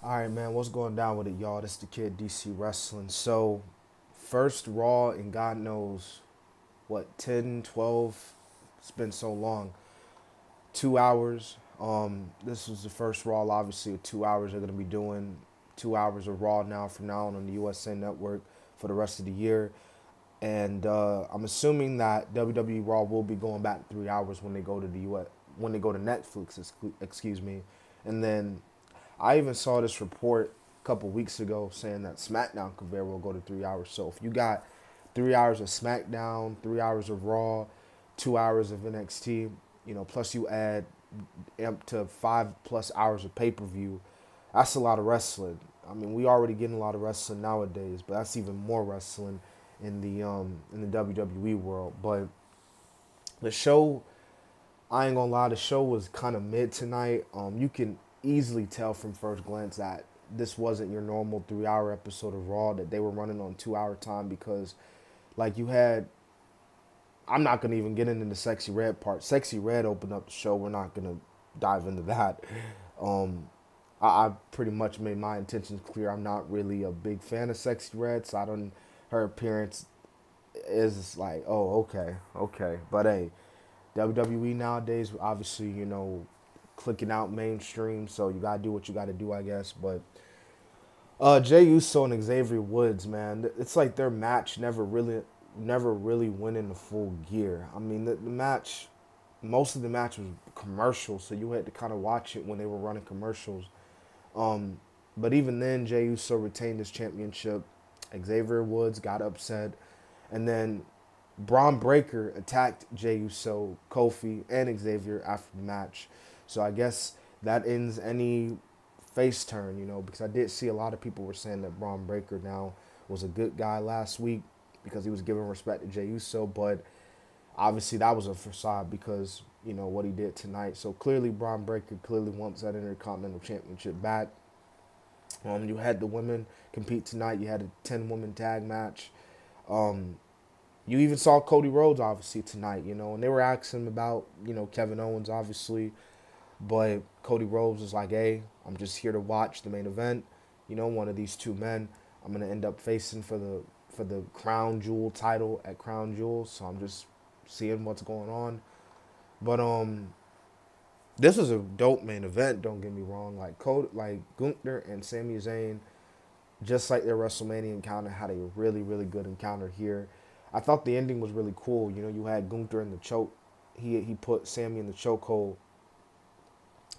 All right, man, what's going down with it, y'all? This the kid DC Wrestling. So, first Raw in God knows what, 10, 12. It's been so long. 2 hours. This was the first Raw, obviously, of 2 hours. They're going to be doing 2 hours of Raw now from now on the USA Network for the rest of the year. And I'm assuming that WWE Raw will be going back 3 hours when they go to the US, when they go to Netflix, excuse me. And then I even saw this report a couple weeks ago saying that SmackDown could very well go to 3 hours. So if you got 3 hours of SmackDown, 3 hours of Raw, 2 hours of NXT, plus you add up to 5+ hours of pay-per-view, that's a lot of wrestling. I mean, we already getting a lot of wrestling nowadays, but that's even more wrestling in the WWE world. But the show, I ain't gonna lie, the show was kind of mid tonight. You can easily tell from first glance that this wasn't your normal 3 hour episode of Raw, that they were running on 2 hour time because, like, you had. I'm not gonna even get into the Sexy Red part. Sexy Red opened up the show. We're not gonna dive into that. Um, I pretty much made my intentions clear. I'm not really a big fan of Sexy Red, so I don't. Her appearance is like, oh, okay, okay. But hey, WWE nowadays, obviously, clicking out mainstream, so you gotta do what you gotta do, I guess. But Jey Uso and Xavier Woods, man, it's like their match never really went into full gear. I mean, the match, most of the match was commercial, so you had to kind of watch it when they were running commercials. Um, but even then, Jey Uso retained his championship. Xavier Woods got upset, and then Braun Breaker attacked Jey Uso, Kofi, and Xavier after the match. So I guess that ends any face turn, because I did see a lot of people were saying that Braun Breaker now was a good guy last week because he was giving respect to Jey Uso, but obviously that was a facade because, what he did tonight. So clearly Braun Breaker clearly wants that Intercontinental Championship back. You had the women compete tonight. You had a 10-woman tag match. Um, you even saw Cody Rhodes, obviously, tonight, and they were asking him about, Kevin Owens, obviously. But Cody Rhodes was like, hey, I'm just here to watch the main event. One of these two men I'm going to end up facing for the Crown Jewel title at Crown Jewel. So I'm just seeing what's going on. But this was a dope main event, don't get me wrong. Like Gunther and Sami Zayn, just like their WrestleMania encounter, had a really, really good encounter here. I thought the ending was really cool. You had Gunther in the choke. He put Sami in the chokehold,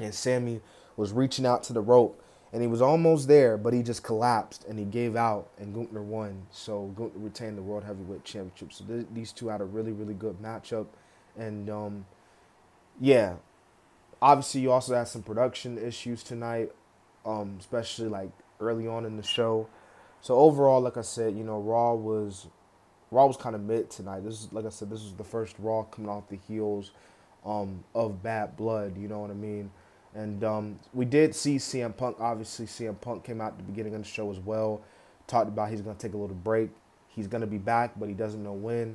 and Sami was reaching out to the rope, and he was almost there, but he just collapsed and he gave out, and Gunther won. So Gunther retained the World Heavyweight Championship. So these two had a really, really good matchup, and yeah, obviously you also had some production issues tonight, especially like early on in the show. So overall, like I said, Raw was kind of mid tonight. This is, like I said, this was the first Raw coming off the heels of Bad Blood. You know what I mean? And we did see CM Punk. Obviously, CM Punk came out at the beginning of the show as well. Talked about he's going to take a little break. He's going to be back, but he doesn't know when.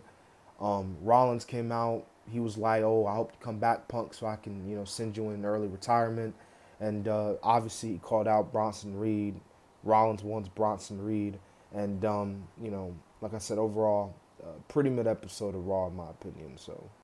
Rollins came out. He was like, "Oh, I hope you come back, Punk, so I can, send you in early retirement." And obviously, he called out Bronson Reed. Rollins wants Bronson Reed, and like I said, overall, pretty mid episode of Raw in my opinion. So.